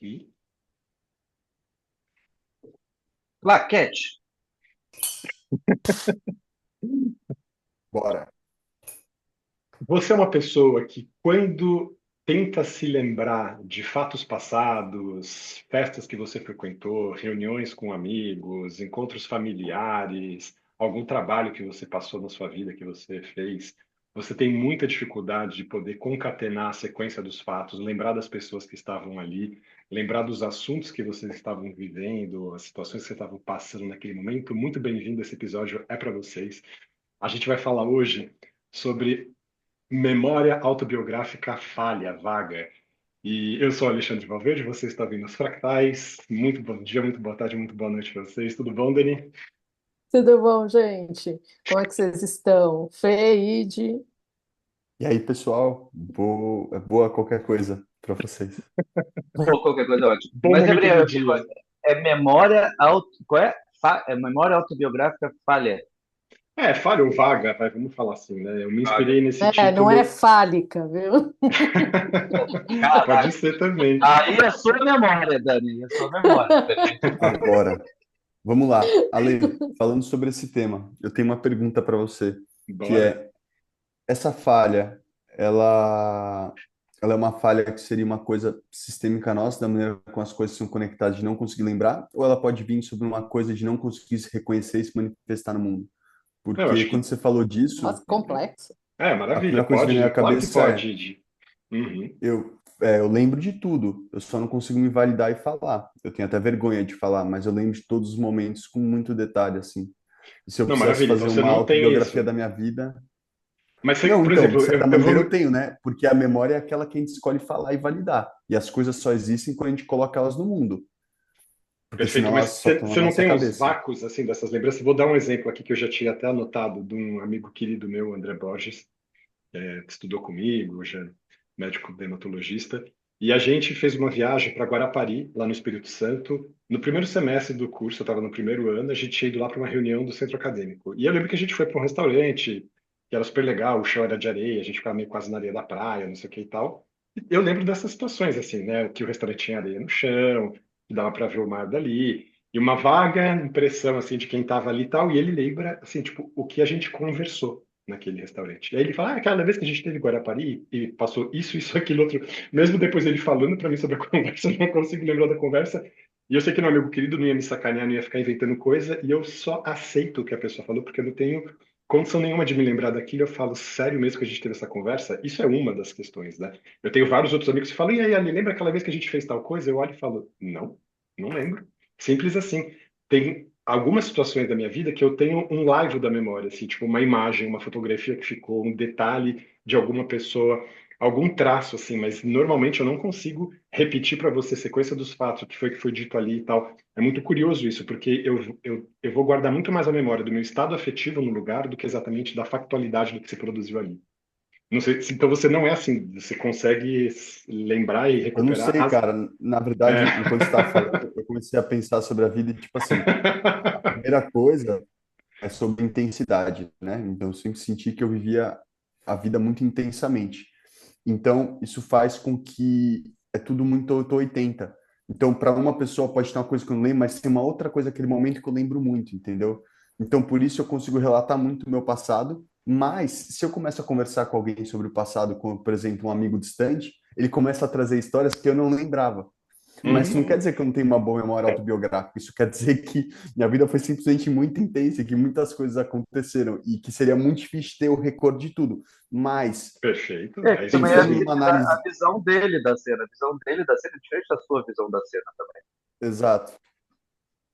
aqui. Claquete. Bora. Você é uma pessoa que, quando tenta se lembrar de fatos passados, festas que você frequentou, reuniões com amigos, encontros familiares, algum trabalho que você passou na sua vida, que você fez, você tem muita dificuldade de poder concatenar a sequência dos fatos, lembrar das pessoas que estavam ali, lembrar dos assuntos que vocês estavam vivendo, as situações que vocês estavam passando naquele momento? Muito bem-vindo, esse episódio é para vocês. A gente vai falar hoje sobre memória autobiográfica falha, vaga. E eu sou Alexandre Valverde, você está ouvindo os Fractais. Muito bom dia, muito boa tarde, muito boa noite para vocês. Tudo bom, Dani? Tudo bom, gente? Como é que vocês estão? Fê, Ide? E aí, pessoal, é boa qualquer coisa para vocês. Ou qualquer coisa ótima. Bom Mas momento do lembrei, tipo, dia. é memória auto. Qual é? É memória autobiográfica falha. É, falha ou vaga, vamos falar assim, né? Eu me Vaga. inspirei nesse É, não é título. fálica, viu? Pode Caraca. ser também. Aí é sua memória, Dani. É sua memória. Agora, vamos lá. Ale, falando sobre esse tema, eu tenho uma pergunta para você, que Bora. é, essa falha, ela, ela é uma falha que seria uma coisa sistêmica nossa, da maneira como as coisas são conectadas, de não conseguir lembrar, ou ela pode vir sobre uma coisa de não conseguir se reconhecer e se manifestar no mundo? Eu Porque acho quando que. você falou disso, Nossa, complexo. É, a maravilha, primeira coisa que veio na pode. minha Claro que cabeça pode, é Idi. Uhum. eu lembro de tudo, eu só não consigo me validar e falar. Eu tenho até vergonha de falar, mas eu lembro de todos os momentos com muito detalhe, assim. E se eu Não, precisasse maravilha. Então fazer você uma não tem autobiografia isso. da minha vida. Mas, Não, por então, exemplo, de certa eu maneira eu vou. tenho, né? Porque a memória é aquela que a gente escolhe falar e validar. E as coisas só existem quando a gente coloca elas no mundo. Porque Perfeito, senão mas elas só estão na você não nossa tem uns cabeça. vácuos assim dessas lembranças? Vou dar um exemplo aqui que eu já tinha até anotado de um amigo querido meu, André Borges, que estudou comigo, já médico dermatologista, e a gente fez uma viagem para Guarapari, lá no Espírito Santo. No primeiro semestre do curso, eu estava no primeiro ano, a gente tinha ido lá para uma reunião do centro acadêmico. E eu lembro que a gente foi para um restaurante, que era super legal, o chão era de areia, a gente ficava meio quase na areia da praia, não sei o que e tal. Eu lembro dessas situações, assim, né? Que o restaurante tinha areia no chão, que dava para ver o mar dali, e uma vaga impressão, assim, de quem estava ali e tal, e ele lembra, assim, tipo, o que a gente conversou naquele restaurante. E aí ele fala, aquela vez que a gente teve em Guarapari e passou isso, aquilo, outro. Mesmo depois ele falando para mim sobre a conversa, eu não consigo lembrar da conversa. E eu sei que meu amigo querido não ia me sacanear, não ia ficar inventando coisa, e eu só aceito o que a pessoa falou, porque eu não tenho condição nenhuma de me lembrar daquilo. Eu falo, sério mesmo que a gente teve essa conversa? Isso é uma das questões, né? Eu tenho vários outros amigos que falam, e aí, Ali, lembra aquela vez que a gente fez tal coisa? Eu olho e falo, não, não lembro. Simples assim. Tem algumas situações da minha vida que eu tenho um live da memória, assim, tipo uma imagem, uma fotografia que ficou, um detalhe de alguma pessoa, algum traço, assim, mas normalmente eu não consigo repetir para você a sequência dos fatos, o que foi dito ali e tal. É muito curioso isso, porque eu vou guardar muito mais a memória do meu estado afetivo no lugar do que exatamente da factualidade do que se produziu ali. Não sei, então você não é assim, você consegue lembrar e Eu não recuperar sei, as. cara. Na É. verdade, enquanto você estava falando, eu comecei a pensar sobre a vida e, tipo assim, a primeira coisa é sobre intensidade, né? Então, eu sempre senti que eu vivia a vida muito intensamente. Então, isso faz com que é tudo muito 880. Então, para uma pessoa pode ter uma coisa que eu não lembro, mas tem uma outra coisa naquele momento que eu lembro muito, entendeu? Então, por isso eu consigo relatar muito o meu passado, mas se eu começo a conversar com alguém sobre o passado, como, por exemplo, um amigo distante, ele começa a trazer histórias que eu não lembrava. Mas isso não quer Uhum. dizer que eu não tenho uma boa memória autobiográfica. Isso quer dizer que minha vida foi simplesmente muito intensa, que muitas coisas aconteceram e que seria muito difícil ter o recorde de tudo. Mas, Perfeito, É, é que isso também é pensando mesmo. numa a análise visão dele da cena. A visão dele da cena é diferente da sua visão da cena também. exato,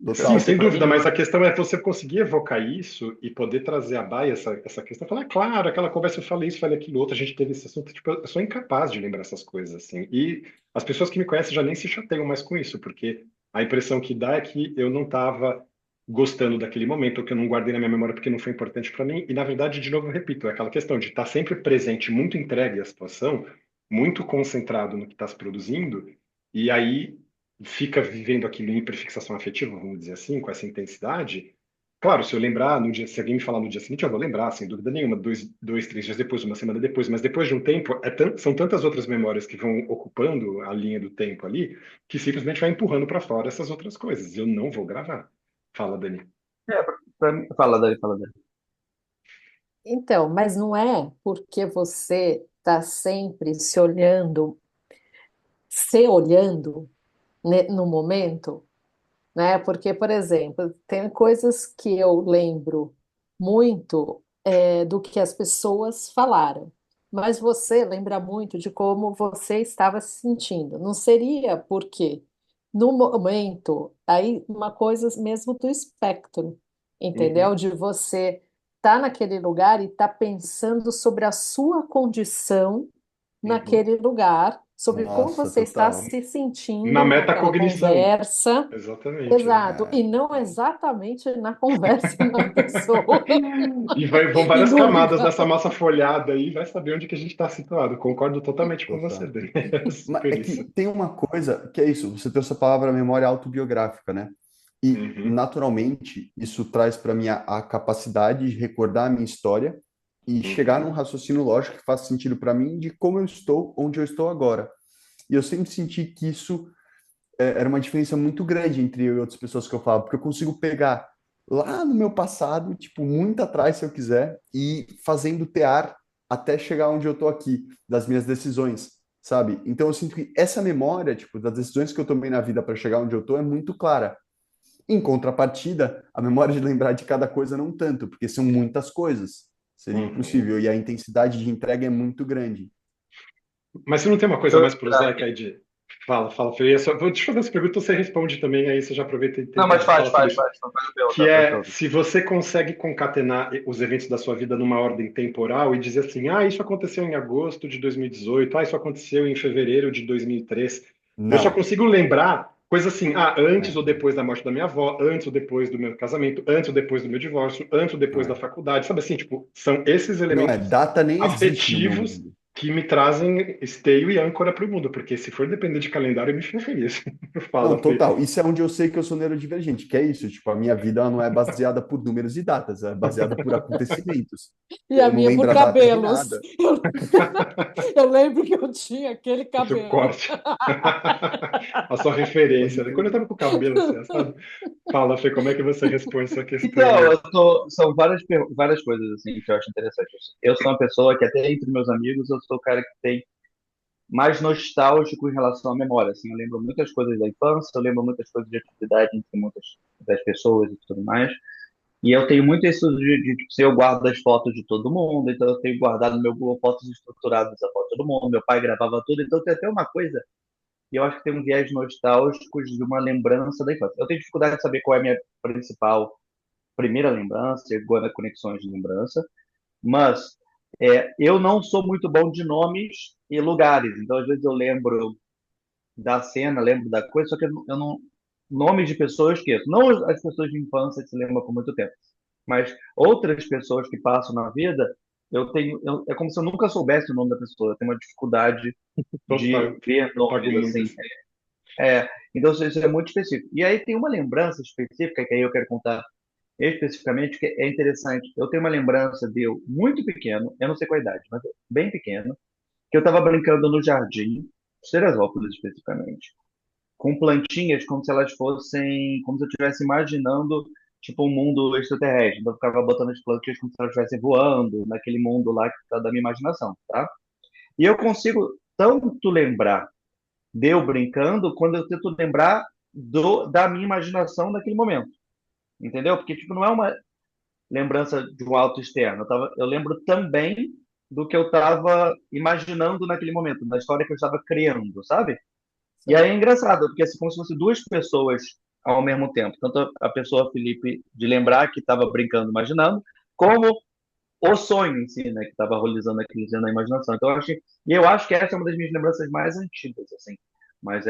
Então, Sim, total. sem para dúvida, mim, mas a questão é você conseguir evocar isso e poder trazer à baia essa questão. Falar, claro, aquela conversa eu falei isso, falei aquilo outro, a gente teve esse assunto. Tipo, eu sou incapaz de lembrar essas coisas, assim. E as pessoas que me conhecem já nem se chateiam mais com isso, porque a impressão que dá é que eu não estava gostando daquele momento, ou que eu não guardei na minha memória porque não foi importante para mim. E, na verdade, de novo, eu repito, é aquela questão de estar sempre presente, muito entregue à situação, muito concentrado no que está se produzindo, e aí fica vivendo aquilo em hiperfixação afetiva, vamos dizer assim, com essa intensidade, Claro, se eu lembrar no dia, se alguém me falar no dia seguinte, eu vou lembrar, sem dúvida nenhuma, dois, 3 dias depois, uma semana depois, mas depois de um tempo, são tantas outras memórias que vão ocupando a linha do tempo ali, que simplesmente vai empurrando para fora essas outras coisas. Eu não vou gravar. Fala, Dani. Fala, Dani, fala, Dani. Então, mas não é porque você está sempre se olhando, né, no momento, né? Porque, por exemplo, tem coisas que eu lembro muito do que as pessoas falaram, mas você lembra muito de como você estava se sentindo. Não seria porque, no momento, aí uma coisa mesmo do espectro, entendeu? Uhum, De você estar naquele lugar e estar pensando sobre a sua condição uhum. naquele lugar, sobre como Nossa, você está total. se Na sentindo naquela metacognição. conversa. Exatamente. Exato, É, e não exatamente na conversa na pessoa Vão e várias no camadas lugar. dessa massa folhada aí, vai saber onde que a gente está situado. Concordo totalmente com você, total. Dani. É Mas super é isso. que tem uma coisa que é isso, você trouxe a palavra memória autobiográfica, né? E, Uhum, naturalmente, isso traz para mim a capacidade de recordar a minha história e chegar num uhum, raciocínio lógico que faça sentido para mim de como eu estou, onde eu estou agora. E eu sempre senti que isso era uma diferença muito grande entre eu e outras pessoas que eu falava, porque eu consigo pegar lá no meu passado, tipo, muito atrás, se eu quiser, e fazendo tear até chegar onde eu tô aqui, das minhas decisões, sabe? Então eu sinto que essa memória, tipo, das decisões que eu tomei na vida para chegar onde eu tô é muito clara. Em contrapartida, a memória de lembrar de cada coisa não tanto, porque são muitas coisas. Seria uhum. impossível. E a intensidade de entrega é muito grande. Mas se não tem uma coisa Deixa eu mais pro entrar Zeca aqui. aí de. Fala, fala, Fê. Deixa eu fazer essa pergunta, você responde também, aí você já aproveita e Não, tenta. mas faz, Fala, faz, Felipe. faz. Não pode Que perguntar, pode é perguntar. se você consegue concatenar os eventos da sua vida numa ordem temporal e dizer assim, ah, isso aconteceu em agosto de 2018, ah, isso aconteceu em fevereiro de 2003. Eu só Não. consigo lembrar coisas assim, ah, antes ou É, depois da morte da minha avó, antes ou depois do meu casamento, antes ou depois do meu divórcio, antes ou depois da é. faculdade, sabe assim, tipo, são esses Não, elementos data nem existe no meu afetivos mundo. que me trazem esteio e âncora para o mundo, porque se for depender de calendário, eu me ferrei. Não, Fala, Fê. total. Isso é onde eu sei que eu sou neurodivergente, que é isso. Tipo, a minha vida ela não é baseada por números e datas, é baseada por acontecimentos. E a Eu não minha por lembro a data de cabelos. nada. Eu lembro que eu tinha aquele O seu cabelo. corte. A sua Pode referência, né? ver. Quando eu tava com o cabelo assim, sabe? Fala, Fê, como é que você responde essa questão Então, aí? são várias coisas assim que eu acho interessante. Eu sou uma pessoa que até entre meus amigos eu sou o cara que tem mais nostálgico em relação à memória. Assim, eu lembro muitas coisas da infância, eu lembro muitas coisas de atividade entre muitas das pessoas e tudo mais. E eu tenho muito isso tipo, se eu guardo as fotos de todo mundo, então eu tenho guardado no meu Google Fotos estruturadas a foto de todo mundo, meu pai gravava tudo, então tem até uma coisa, e eu acho que tem um viés nostálgico de uma lembrança da infância. Eu tenho dificuldade de saber qual é a minha principal primeira lembrança, agora conexões de lembrança, mas eu não sou muito bom de nomes e lugares, então às vezes eu lembro da cena, lembro da coisa, só que eu não nomes de pessoas que não as pessoas de infância que se lembram por muito tempo, mas outras pessoas que passam na vida, é como se eu nunca soubesse o nome da pessoa, eu tenho uma dificuldade Total, de ver eu pago nomes muito assim. isso. Então isso é muito específico. E aí tem uma lembrança específica que aí eu quero contar especificamente, que é interessante. Eu tenho uma lembrança de eu muito pequeno, eu não sei qual a idade, mas bem pequeno, que eu estava brincando no jardim, Teresópolis especificamente, com plantinhas como se elas fossem, como se eu estivesse imaginando tipo um mundo extraterrestre. Então eu ficava botando as plantinhas como se elas estivessem voando naquele mundo lá que tá da minha imaginação, tá? E eu consigo tanto lembrar de eu brincando quando eu tento lembrar da minha imaginação naquele momento, entendeu? Porque tipo não é uma lembrança de um alto externo. Eu lembro também do que eu estava imaginando naquele momento, da história que eu estava criando, sabe? E aí Sim. é engraçado, porque é como se fossem duas pessoas ao mesmo tempo. Tanto a pessoa Felipe de lembrar que estava brincando, imaginando, como o sonho em si, né, que estava realizando aquele dia na imaginação. Então eu acho que essa é uma das minhas lembranças mais antigas, assim. Mas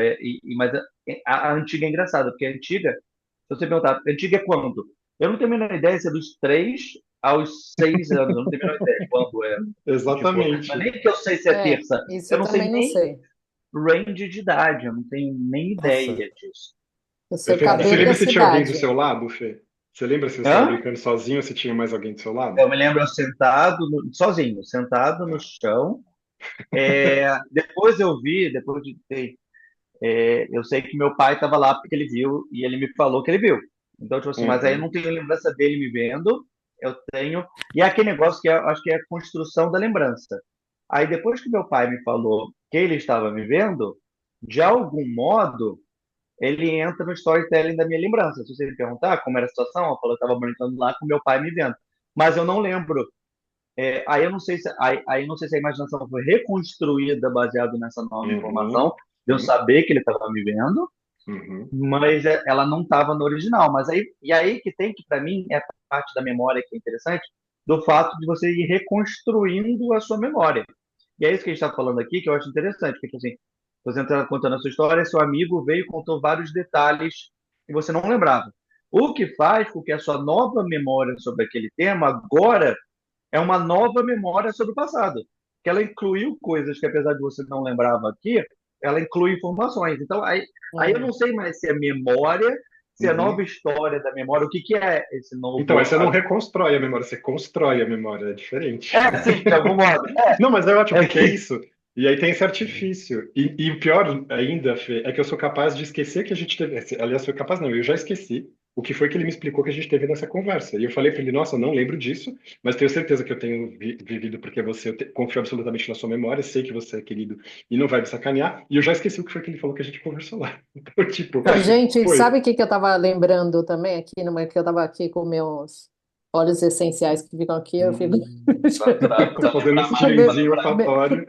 a antiga é engraçada, porque a antiga, se você perguntar, antiga é quando? Eu não tenho a menor ideia se é dos 3 aos 6 anos, eu não tenho a menor ideia de quando é. Tipo, não é Exatamente. nem que eu sei se é É, terça, isso eu eu não sei também não nem sei. range de idade, eu não tenho nem Nossa, ideia disso. Eu sei o Perfeito. E você Cara, cabelo e lembra a se tinha alguém do cidade. seu lado, Fê? Você lembra se você estava Hã? brincando sozinho ou se tinha mais alguém do seu lado? Eu me lembro eu sozinho, sentado no Tá. chão. Depois eu vi, depois de ter eu sei que meu pai estava lá porque ele viu e ele me falou que ele viu. Então, tipo assim, mas aí eu Uhum, não tenho lembrança dele me vendo, eu tenho. E é aquele negócio que eu acho que é a construção da lembrança. Aí depois que meu pai me falou que ele estava me vendo, de algum modo, ele entra no storytelling da minha lembrança. Se você me perguntar como era a situação, eu falo que eu estava brincando lá com meu pai me vendo. Mas eu não lembro. Aí eu não sei se aí eu não sei se a imaginação foi reconstruída baseado nessa nova uhum, informação, de eu uhum, saber que ele estava me vendo, uhum. mas ela não estava no original. Mas aí que tem que, para mim, é a parte da memória que é interessante, do fato de você ir reconstruindo a sua memória. E é isso que a gente está falando aqui, que eu acho interessante, porque assim, você está contando a sua história, seu amigo veio e contou vários detalhes que você não lembrava. O que faz com que a sua nova memória sobre aquele tema agora é uma nova memória sobre o passado, que ela incluiu coisas que, apesar de você não lembrava aqui, ela inclui informações. Então, aí eu É. não sei mais se é memória, se é nova Uhum. história da memória, o que que é esse Então, aí novo... você não reconstrói a memória, você constrói a memória, é diferente. Sim, de algum modo. Não, mas é ótimo, É porque é que... isso. E aí tem esse artifício. E o pior ainda, Fê, é que eu sou capaz de esquecer que a gente teve. Aliás, sou capaz, não, eu já esqueci o que foi que ele me explicou que a gente teve nessa conversa. E eu falei para ele, nossa, eu não lembro disso, mas tenho certeza que eu tenho vivido porque você, confio absolutamente na sua memória, sei que você é querido e não vai me sacanear. E eu já esqueci o que foi que ele falou que a gente conversou lá. Então, tipo, Gente, foi. sabe o que que eu estava lembrando também aqui, numa que eu estava aqui com meus óleos essenciais que ficam aqui, eu fico Tô fazendo esse Para tirinzinho lembrar. Me- olfatório.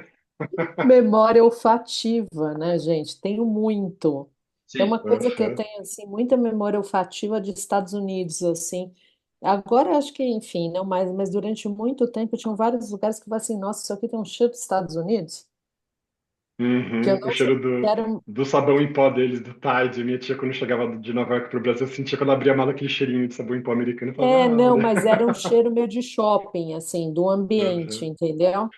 memória olfativa, né, gente? Tenho muito. Tem Sim. uma coisa que eu tenho assim, muita memória olfativa de Estados Unidos, assim. Agora acho que, enfim, não mais, mas durante muito tempo tinham vários lugares que eu falei assim, nossa, isso aqui tem um cheiro dos Estados Unidos, que eu Uhum, o não sei, cheiro que era, do sabão em pó deles, do Tide. Minha tia, quando chegava de Nova York pro Brasil, eu sentia quando abria a mala aquele cheirinho de sabão em pó americano. Eu falava, ah, não, olha. mas era um cheiro meio de shopping, assim, do ambiente, Uhum. entendeu?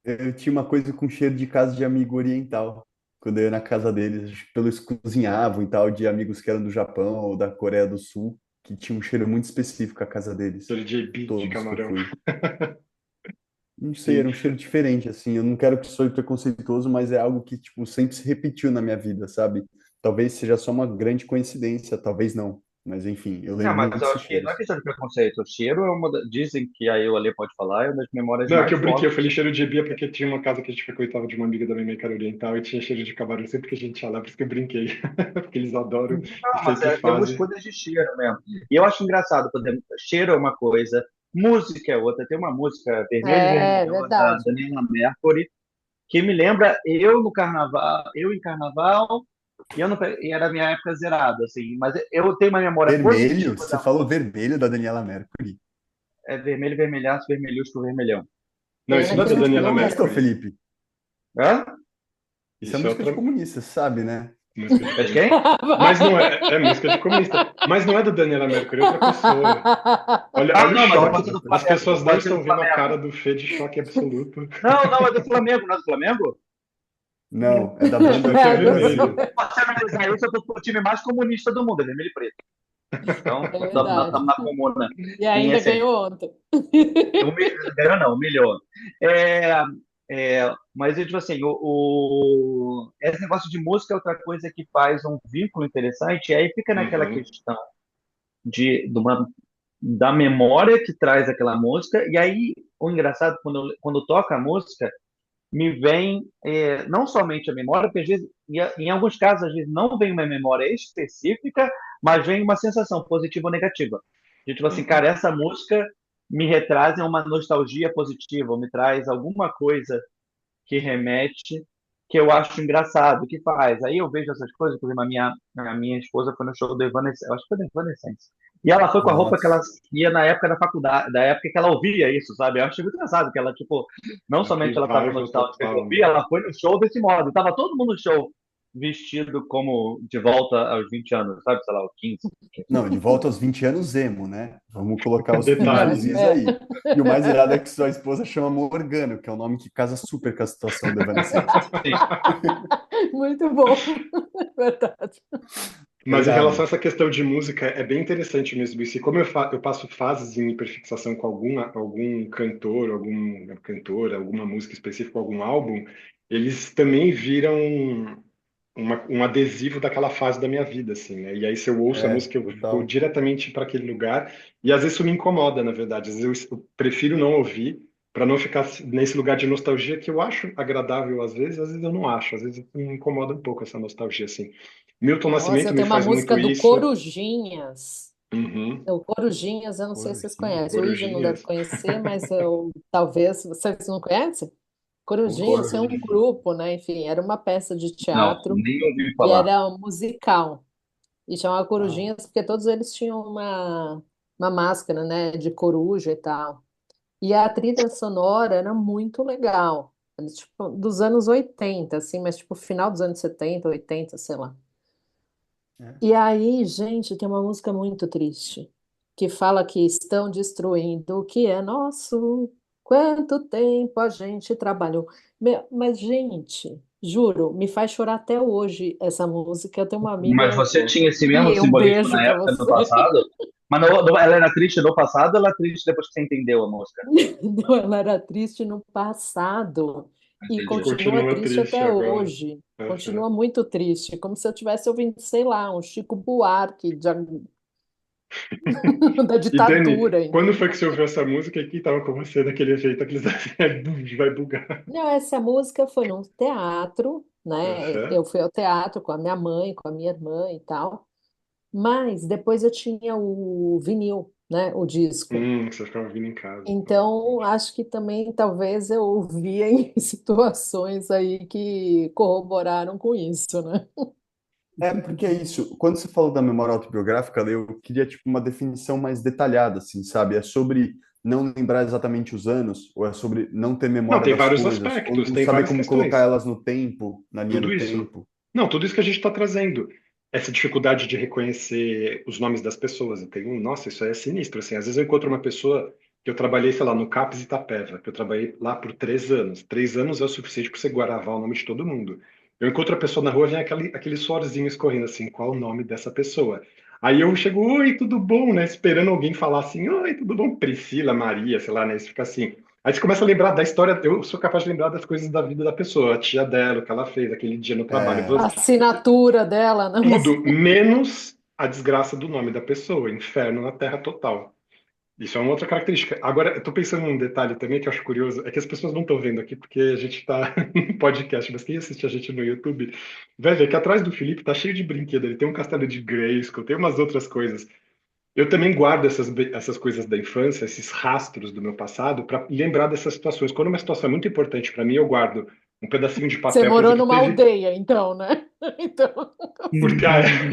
Eu tinha uma coisa com cheiro de casa de amigo oriental. Quando eu ia na casa deles, acho que eles cozinhavam e tal, de amigos que eram do Japão ou da Coreia do Sul, que tinha um cheiro muito específico a casa deles, Cheiro de ebi, de todos que eu camarão. fui. Não sei, Sim. era um cheiro diferente, assim. Eu não quero que soe preconceituoso, mas é algo que, tipo, sempre se repetiu na minha vida, sabe? Talvez seja só uma grande coincidência, talvez não. Mas, enfim, eu Não, lembro mas muito eu desses acho que não é cheiros. questão de preconceito. O cheiro é dizem que aí o Ale pode falar, é uma das memórias Não, é que mais eu brinquei, eu falei fortes. cheiro de ebi é porque tinha uma casa que a gente frequentava de uma amiga da minha mãe que era oriental e tinha cheiro de camarão sempre que a gente ia lá, por isso que eu brinquei. Porque eles adoram e Não, mas sempre tem algumas fazem. coisas de cheiro mesmo. E eu acho engraçado, por exemplo, cheiro é uma coisa, música é outra. Tem uma música, Vermelho e É, Vermelhão, da verdade. Daniela Mercury, que me lembra eu no carnaval, eu em carnaval, e era a minha época zerada, assim. Mas eu tenho uma memória Vermelho? positiva Você da falou música. vermelho da Daniela Mercury? É Vermelho, Vermelhaço, Vermelhusco, Vermelhão. Não, isso Essa não é da música é de Daniela comunista, ô Mercury. Felipe? Hã? Isso é Isso é música de outra comunista, você sabe, né? música de É de comunista. quem? Mas não é, é música de comunista. Mas não é da Daniela Mercury, é outra pessoa. Olha, Ah, olha o não, mas eu choque. posso ser do As Flamengo. pessoas não Pode ser do estão vendo a cara Flamengo. do Fê de choque absoluto. Não, não, é do Flamengo, não é do Flamengo? Não, é da Acho que banda foi o que é aqui É, do Brasil. vermelho. Se você analisar isso, eu tô pro time mais comunista do mundo, é vermelho e preto. Então, é nós verdade. estamos na comuna, E em ainda essência. ganhou ontem. Ganhou não, humilhou. É, mas, tipo assim, esse negócio de música é outra coisa que faz um vínculo interessante, e aí fica naquela Uhum, questão da memória que traz aquela música, e aí o engraçado, quando toca a música, me vem não somente a memória, porque às vezes, em alguns casos, às vezes não vem uma memória específica, mas vem uma sensação positiva ou negativa. De, tipo assim, uhum, cara, essa música me retraz uma nostalgia positiva, ou me traz alguma coisa que remete, que eu acho engraçado, que faz. Aí eu vejo essas coisas, por exemplo, a minha esposa foi no show do Evanescence, eu acho que foi do Evanescence. E ela foi com a roupa que ela Nossa, ia na época da faculdade, da época que ela ouvia isso, sabe? Eu achei muito engraçado que ela, tipo, não um somente ela estava revival nostálgica de total, ouvir, né? ela foi no show desse modo. E tava todo mundo no show vestido como de volta aos 20 anos, sabe? Sei lá, 15. não, de volta aos 20 anos emo, né? Vamos colocar os Detalhe. pingos is É. aí. E o mais irado é que sua esposa chama Morgano, que é um nome que casa super com a situação do Evanescence. Sim. Muito bom. Verdade. Mas em relação a Verdade. essa questão de música, é bem interessante mesmo isso. E como eu passo fases em hiperfixação com algum cantor, alguma cantora, alguma música específica, algum álbum, eles também viram um adesivo daquela fase da minha vida, assim, né? E aí, se eu ouço a É, música, eu vou total. diretamente para aquele lugar. E às vezes isso me incomoda, na verdade. Às vezes eu prefiro não ouvir para não ficar nesse lugar de nostalgia que eu acho agradável às vezes eu não acho. Às vezes me incomoda um pouco essa nostalgia, assim. Milton Nossa, Nascimento eu me tenho uma faz música muito do isso. Corujinhas. Uhum. O Corujinhas, eu não sei se vocês conhecem. O Ige não deve Corujinhas. conhecer, mas eu talvez vocês não conhecem? Corujinhas foi um Corujinha. grupo, né? Enfim, era uma peça de Não, teatro nem ouvi e falar. era um musical. E chamava Uau. Corujinhas porque todos eles tinham uma máscara, né, de coruja e tal. E a trilha sonora era muito legal. Era, tipo, dos anos 80 assim, mas tipo final dos anos 70 80 sei lá. É. E aí, gente, tem uma música muito triste que fala que estão destruindo o que é nosso. Quanto tempo a gente trabalhou. Mas, gente, juro, me faz chorar até hoje essa música. Eu tenho uma Mas amiga você tinha esse mesmo e um simbolismo beijo na pra época, no você. passado? Mas ela era triste no passado ou ela é triste depois que você entendeu a música? Não, ela era triste no passado e E Entendi. continua continua triste triste até agora. hoje. Uhum. Continua muito triste, como se eu estivesse ouvindo, sei lá, um Chico Buarque da E Dani, ditadura. quando foi que você ouviu essa música e quem tava com você daquele jeito? Aqueles assim, vai bugar. Não, essa música foi num teatro, né? Uhum. Eu fui ao teatro com a minha mãe, com a minha irmã e tal. Mas depois eu tinha o vinil, né? O disco. Você ficava ouvindo em casa. Então, acho que também talvez eu ouvia em situações aí que corroboraram com isso, né? É, porque é isso. Quando você falou da memória autobiográfica, eu queria tipo uma definição mais detalhada, assim, sabe? É sobre não lembrar exatamente os anos, ou é sobre não ter Não, memória tem das vários coisas, ou aspectos, não tem saber várias como colocar questões. elas no tempo, na linha Tudo do isso. tempo. Não, tudo isso que a gente está trazendo. Essa dificuldade de reconhecer os nomes das pessoas. Eu tenho, nossa, isso aí é sinistro. Assim, às vezes eu encontro uma pessoa que eu trabalhei, sei lá, no CAPES Itapeva, que eu trabalhei lá por 3 anos. 3 anos é o suficiente para você gravar o nome de todo mundo. Eu encontro a pessoa na rua, vem aquele suorzinho escorrendo assim, qual o nome dessa pessoa? Aí eu chego, oi, tudo bom, né? Esperando alguém falar assim, oi, tudo bom? Priscila, Maria, sei lá, né? Isso fica assim. Aí você começa a lembrar da história, eu sou capaz de lembrar das coisas da vida da pessoa, a tia dela, o que ela fez aquele dia no trabalho. Eu A falo, assinatura dela, né? tudo, menos a desgraça do nome da pessoa, inferno na Terra total. Isso é uma outra característica. Agora, eu tô pensando num detalhe também que eu acho curioso, é que as pessoas não estão vendo aqui porque a gente tá no podcast, mas quem assiste a gente no YouTube vai ver que atrás do Felipe tá cheio de brinquedo, ele tem um castelo de Grayskull, tem umas outras coisas. Eu também guardo essas coisas da infância, esses rastros do meu passado, para lembrar dessas situações. Quando uma situação é muito importante para mim, eu guardo um pedacinho de Você papel para dizer morou que numa teve. aldeia, então, né? Então, Porque,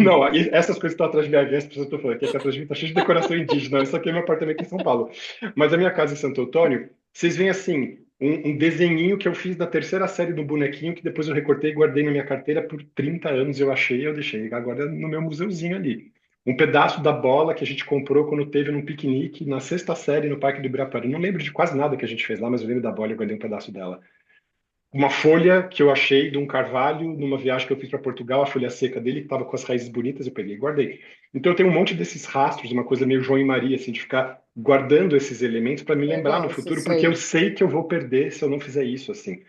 não, essas coisas que estão atrás de mim, as pessoas estão falando aqui atrás de mim, tá cheio de decoração indígena. Isso aqui é meu apartamento em São Paulo. Mas a minha casa em Santo Antônio, vocês veem assim, um desenhinho que eu fiz da terceira série do bonequinho, que depois eu recortei e guardei na minha carteira por 30 anos. Eu achei e eu deixei. Agora é no meu museuzinho ali. Um pedaço da bola que a gente comprou quando teve num piquenique na sexta série no Parque do Ibirapuera. Eu não lembro de quase nada que a gente fez lá, mas eu lembro da bola e guardei um pedaço dela. Uma folha que eu achei de um carvalho numa viagem que eu fiz para Portugal, a folha seca dele, que estava com as raízes bonitas, eu peguei e guardei. Então eu tenho um monte desses rastros, uma coisa meio João e Maria, assim, de ficar guardando esses elementos para me lembrar no negócio, futuro, isso porque eu aí. sei que eu vou perder se eu não fizer isso, assim.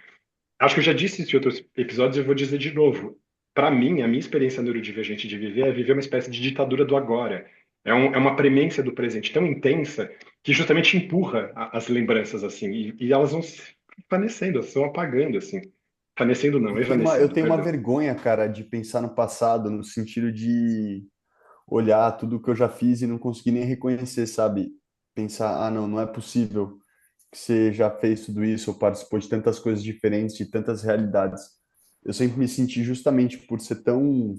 Acho que eu já disse isso em outros episódios e eu vou dizer de novo. Para mim, a minha experiência neurodivergente de viver é viver uma espécie de ditadura do agora. É uma premência do presente tão intensa que justamente empurra as lembranças, assim, e elas vão se desvanecendo, elas vão apagando, assim. Desvanecendo não, Eu evanescendo, tenho uma perdão. vergonha, cara, de pensar no passado, no sentido de olhar tudo que eu já fiz e não conseguir nem reconhecer, sabe? Pensar, ah, não, não é possível que você já fez tudo isso ou participou de tantas coisas diferentes, de tantas realidades. Eu sempre me senti justamente por ser tão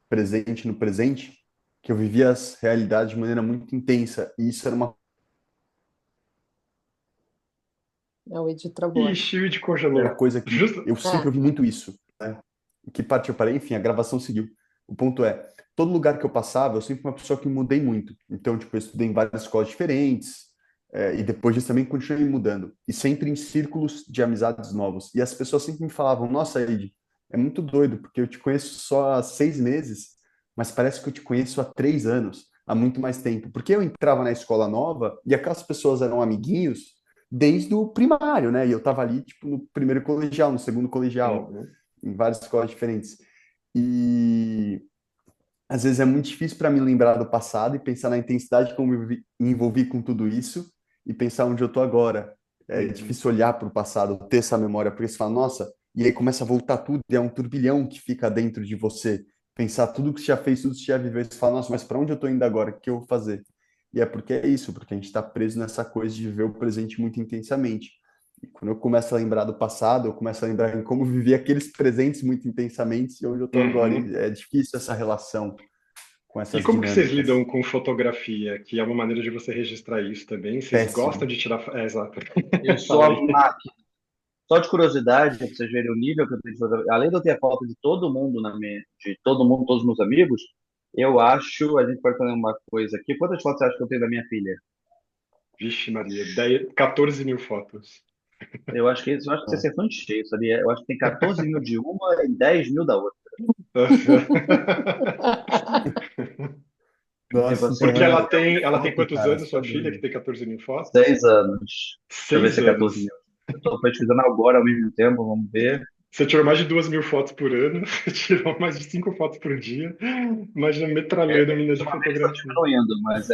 presente no presente, que eu vivia as realidades de maneira muito intensa. E isso era uma É o Edi travou, acho. Ixi, o de congelou. coisa que Justo. eu sempre É. ouvi muito isso, né? Que parte eu parei, enfim, a gravação seguiu. O ponto é, todo lugar que eu passava, eu sempre fui uma pessoa que mudei muito. Então, tipo, eu estudei em várias escolas diferentes, e depois disso também continuei mudando. E sempre em círculos de amizades novos. E as pessoas sempre me falavam, nossa, Ed, é muito doido, porque eu te conheço só há 6 meses, mas parece que eu te conheço há 3 anos, há muito mais tempo. Porque eu entrava na escola nova e aquelas pessoas eram amiguinhos desde o primário, né? E eu tava ali, tipo, no primeiro colegial, no segundo colegial, Uhum. em várias escolas diferentes. E às vezes é muito difícil para mim lembrar do passado e pensar na intensidade como eu me envolvi com tudo isso e pensar onde eu tô agora. É Uhum. difícil olhar para o passado, ter essa memória, porque você fala, nossa, e aí começa a voltar tudo, e é um turbilhão que fica dentro de você. Pensar tudo que você já fez, tudo que você já viveu, você fala, nossa, mas para onde eu tô indo agora? O que eu vou fazer? E é porque é isso, porque a gente está preso nessa coisa de viver o presente muito intensamente. E quando eu começo a lembrar do passado, eu começo a lembrar em como vivi aqueles presentes muito intensamente e onde eu tô agora. Uhum. E é difícil essa relação com E essas como que vocês dinâmicas. lidam com fotografia, que é uma maneira de você registrar isso também? Vocês gostam Péssimo. de tirar... É, exato. Eu sou Fala a aí. máquina. Só de curiosidade, para vocês verem o nível que eu tenho de fotografia, além de eu ter a foto de todo mundo de todo mundo, todos os meus amigos, eu acho, a gente pode fazer uma coisa aqui. Quantas fotos você acha que eu tenho da minha filha? Vixe Maria, 10, 14 mil fotos. Eu acho que você acertou em cheio, sabia? Eu acho que tem 14 mil de uma e 10 mil da outra. Tipo Nossa, então Porque assim, é ela tem foto, quantos cara, anos, sua filha, assustador. que tem 14 mil fotos? 6 anos. Deixa eu ver se Seis é 14 anos. mil. Eu tô pesquisando agora ao mesmo tempo, vamos ver. Você tirou mais de 2 mil fotos por ano, você tirou mais de 5 fotos por dia. Imagina metralhando a mina de Ultimamente está fotografia. diminuindo, mas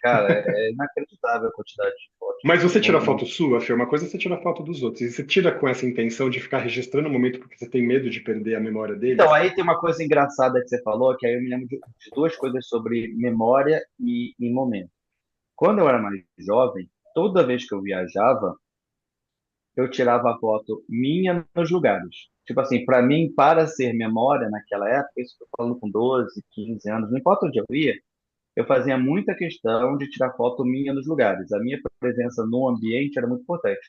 cara, é inacreditável a quantidade de fotos. Mas você tira Não, não. foto sua, Fê, uma coisa é você tirar foto dos outros. E você tira com essa intenção de ficar registrando o momento porque você tem medo de perder a memória Então, deles? aí tem uma coisa engraçada que você falou, que aí eu me lembro de duas coisas sobre memória e momento. Quando eu era mais jovem, toda vez que eu viajava, eu tirava a foto minha nos lugares. Tipo assim, para mim, para ser memória naquela época, isso eu tô falando com 12, 15 anos, não importa onde eu ia, eu fazia muita questão de tirar foto minha nos lugares. A minha presença no ambiente era muito importante.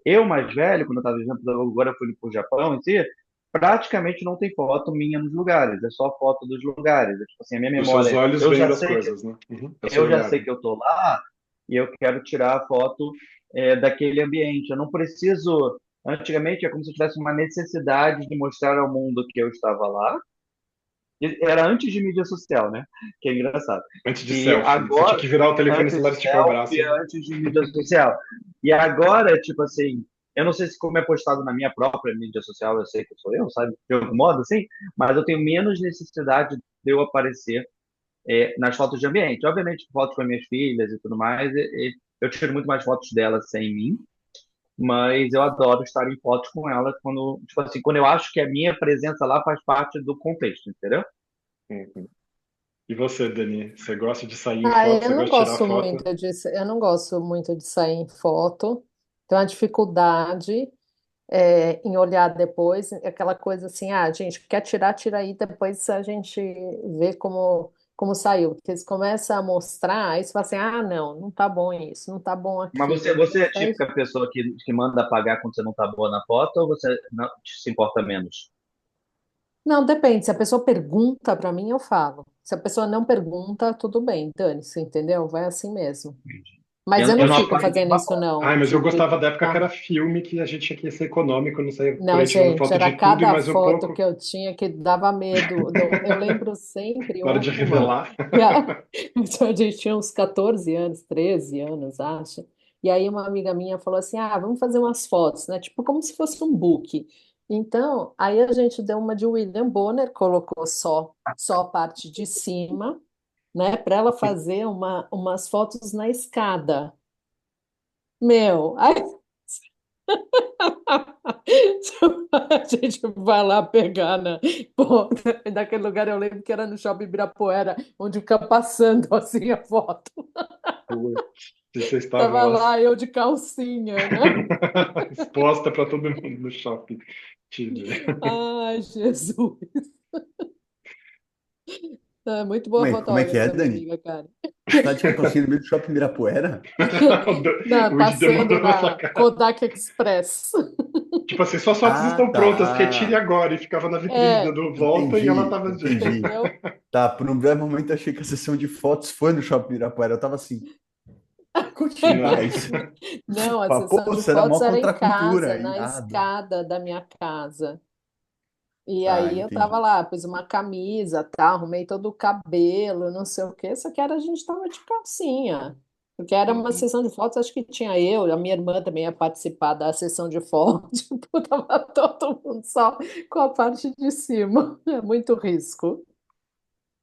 Eu, mais velho, quando eu estava viajando, agora eu fui para o Japão em si, praticamente não tem foto minha nos lugares, é só foto dos lugares. É, tipo assim, a minha Os seus memória, olhos vendo as coisas, né? Uhum. É o seu eu já olhar, sei né? que eu estou lá e eu quero tirar a foto daquele ambiente. Eu não preciso. Antigamente é como se eu tivesse uma necessidade de mostrar ao mundo que eu estava lá. Era antes de mídia social, né? Que é engraçado. Antes de E selfie. Você tinha agora, que virar o telefone antes celular de e esticar o braço. selfie, antes de mídia social. E agora, tipo assim, eu não sei se como é postado na minha própria mídia social, eu sei que sou eu, sabe? De algum modo, assim, mas eu tenho menos necessidade de eu aparecer nas fotos de ambiente. Obviamente, fotos com as minhas filhas e tudo mais, eu tiro muito mais fotos delas sem mim, mas eu adoro estar em fotos com elas quando, tipo assim, quando eu acho que a minha presença lá faz parte do contexto, entendeu? Uhum. E você, Dani? Você gosta de sair em Ah, foto? Você gosta de tirar foto? eu não gosto muito de sair em foto. Tenho uma dificuldade em olhar depois, aquela coisa assim, ah, gente, quer tirar, tira aí, depois a gente vê como saiu. Porque eles começam a mostrar, aí você fala assim, ah, não, não tá bom isso, não tá bom Mas aquilo. você é a Aí, típica pessoa que manda apagar quando você não tá boa na foto ou você não se importa menos? não, depende, se a pessoa pergunta para mim, eu falo. Se a pessoa não pergunta, tudo bem, dane-se, entendeu? Vai assim mesmo. Mas eu Eu não não fico apago fazendo nenhuma isso, foto. não, Ai, mas eu de gostava da época que ficar. era filme, que a gente tinha que ser econômico, não saía por Não, aí tirando gente, foto era de tudo e cada mais um foto que pouco, eu tinha que dava medo. Eu lembro sempre na hora de uma. revelar. E a, então, a gente tinha uns 14 anos, 13 anos, acho. E aí uma amiga minha falou assim: ah, vamos fazer umas fotos, né? Tipo como se fosse um book. Então, aí a gente deu uma de William Bonner, colocou só a parte de cima, né? Para ela fazer umas fotos na escada. Meu, aí a gente vai lá pegar pô, naquele lugar eu lembro que era no Shopping Ibirapuera, onde fica passando assim a foto. Putz, e vocês estavam Tava lá lá eu de calcinha, né? exposta para todo mundo no shopping te ver. Ai, Jesus. É muito boa Como é que é, fotógrafa, minha Dani? amiga, cara. Você tá de calcinha no meio do shopping Ibirapuera? Não, O Id passando demorou na sua na cara. Kodak Express. Tipo assim, suas fotos Ah, estão prontas, retire tá. agora. E ficava na vitrine É, dando volta e ela Entendi, tava de... entendi. entendeu? Tá, por um breve momento eu achei que a sessão de fotos foi no shopping Ibirapuera. Eu tava assim, curti Não. mais. Não, a Fala, pô, sessão de você era fotos mó era em contra a cultura, casa, na irado. escada da minha casa. E Ah, aí eu tava entendi. lá, pus uma camisa, tá, arrumei todo o cabelo, não sei o quê, só que a gente tava de calcinha. Porque era uma Uhum. sessão de fotos, acho que tinha eu, a minha irmã também ia participar da sessão de fotos, tipo, tava todo mundo só com a parte de cima. É muito risco.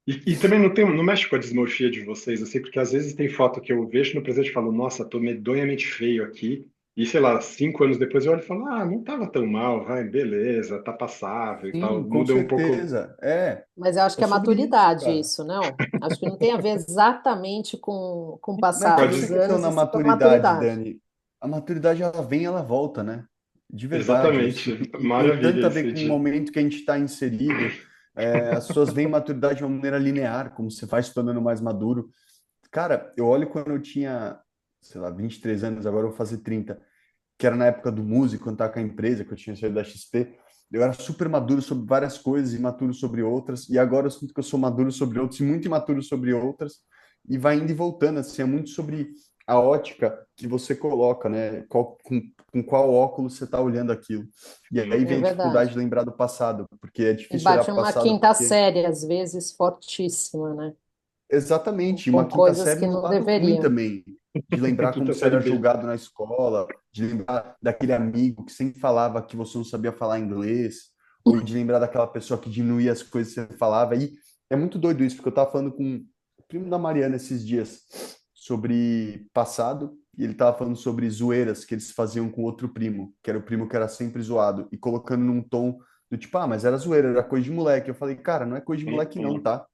E também não mexe com a dismorfia de vocês, assim, porque às vezes tem foto que eu vejo no presente e falo, nossa, tô medonhamente feio aqui. E sei lá, 5 anos depois eu olho e falo, ah, não tava tão mal, vai, beleza, tá passável e tal. Sim, com Muda um pouco. certeza. É, Mas eu acho é que é sobre isso, maturidade cara. isso, não? Acho que não tem a ver exatamente com o Não é passar que Pode essa dos ser. questão anos, da e sim com a maturidade, maturidade. Dani. A maturidade, ela vem, ela volta, né? De verdade. Eu Exatamente. sinto, e tem Maravilha tanto a isso ver aí com o de. momento que a gente está inserido. As pessoas veem maturidade de uma maneira linear, como você vai se tornando mais maduro. Cara, eu olho quando eu tinha, sei lá, 23 anos, agora eu vou fazer 30, que era na época do músico, quando estava com a empresa, que eu tinha saído da XP. Eu era super maduro sobre várias coisas e imaturo sobre outras, e agora eu sinto que eu sou maduro sobre outras e muito imaturo sobre outras, e vai indo e voltando, assim, é muito sobre a ótica que você coloca, né? Com qual óculos você está olhando aquilo. E aí É vem a verdade. dificuldade de lembrar do passado, porque é E difícil olhar bate para o uma passado, quinta porque série, às vezes, fortíssima, né? exatamente, Com uma quinta coisas série que no não lado ruim deveriam. também, de lembrar como Quinta você série era B. julgado na escola, de lembrar daquele amigo que sempre falava que você não sabia falar inglês, ou de lembrar daquela pessoa que diminuía as coisas que você falava. E é muito doido isso, porque eu estava falando com o primo da Mariana esses dias sobre passado, e ele estava falando sobre zoeiras que eles faziam com outro primo, que era o primo que era sempre zoado, e colocando num tom do tipo, ah, mas era zoeira, era coisa de moleque. Eu falei, cara, não é coisa de moleque não, Uhum. tá?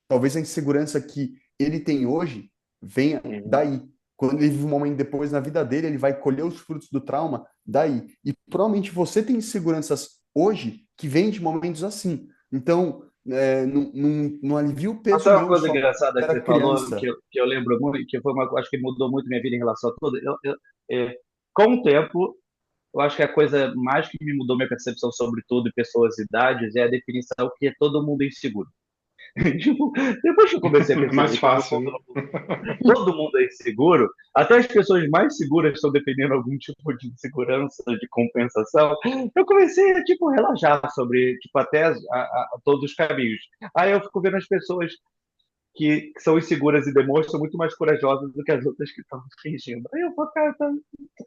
Talvez a insegurança que ele tem hoje venha Uhum. daí. Quando ele vive um momento depois na vida dele, ele vai colher os frutos do trauma daí. E provavelmente você tem inseguranças hoje que vêm de momentos assim. Então, não alivia o Mas peso, sabe uma não, coisa só porque engraçada você que era você falou, que criança. eu lembro muito, que foi uma, acho que mudou muito minha vida em relação a tudo. Com o tempo, eu acho que a coisa mais que me mudou minha percepção sobre tudo, e pessoas e idades, é a definição que é todo mundo inseguro. Tipo, depois que eu comecei a É mais perceber que fácil, né? todo mundo é inseguro, até as pessoas mais seguras estão defendendo algum tipo de insegurança, de compensação, eu comecei a, tipo, relaxar sobre, tipo, até todos os caminhos. Aí eu fico vendo as pessoas que são inseguras e demonstram muito mais corajosas do que as outras que estão fingindo. Aí eu falo, cara,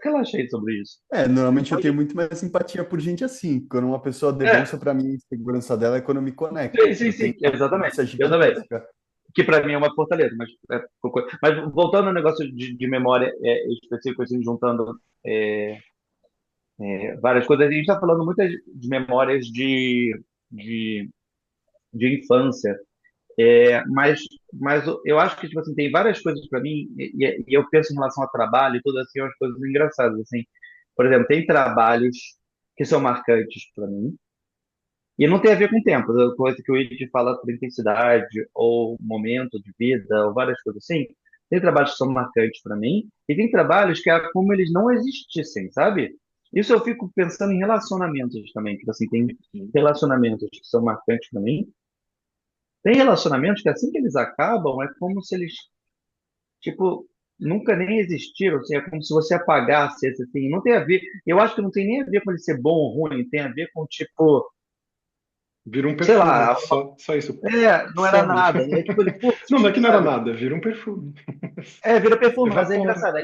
relaxei sobre isso. Normalmente eu Mas, tenho muito mais simpatia por gente assim. Quando uma pessoa é, demonstra para mim a insegurança dela é quando eu me conecto. sim, sim, Eu tenho sim, uma exatamente. tolerância Eu também. gigantesca. Que para mim é uma fortaleza, mas voltando ao negócio de memória específico, assim, juntando é, várias coisas, a gente está falando muitas de memórias de, de infância, mas eu acho que tipo assim, tem várias coisas para mim, e eu penso em relação ao trabalho e tudo assim, umas coisas engraçadas. Assim. Por exemplo, tem trabalhos que são marcantes para mim, e não tem a ver com tempo, coisa que o Ed fala por intensidade, ou momento de vida, ou várias coisas assim. Tem trabalhos que são marcantes para mim, e tem trabalhos que é como eles não existissem, sabe? Isso eu fico pensando em relacionamentos também, que assim, tem relacionamentos que são marcantes para mim. Tem relacionamentos que assim que eles acabam, é como se eles, tipo, nunca nem existiram, assim, é como se você apagasse esse assim, não tem a ver, eu acho que não tem nem a ver com ele ser bom ou ruim, tem a ver com, tipo, Vira um sei perfume, lá, só isso. não era Some. nada. É tipo, ele, putz, Não, daqui não era sabe? nada, vira um perfume. Vira perfume, mas é Evapora. engraçado.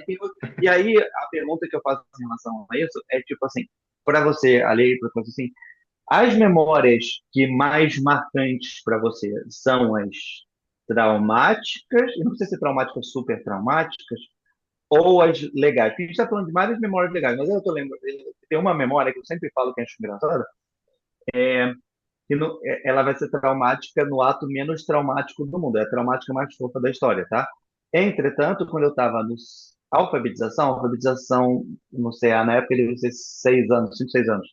E aí, a pergunta que eu faço em relação a isso é tipo assim, para você, Ali, para você, assim, as memórias que mais marcantes para você são as traumáticas, e não precisa ser traumáticas, super traumáticas, ou as legais? Porque a gente está falando de várias memórias legais, mas eu tô lembrando, tem uma memória que eu sempre falo que acho engraçada, que ela vai ser traumática no ato menos traumático do mundo. É a traumática mais fofa da história, tá? Entretanto, quando eu estava no alfabetização no CA, na época ele devia ser 6 anos, 5, 6 anos,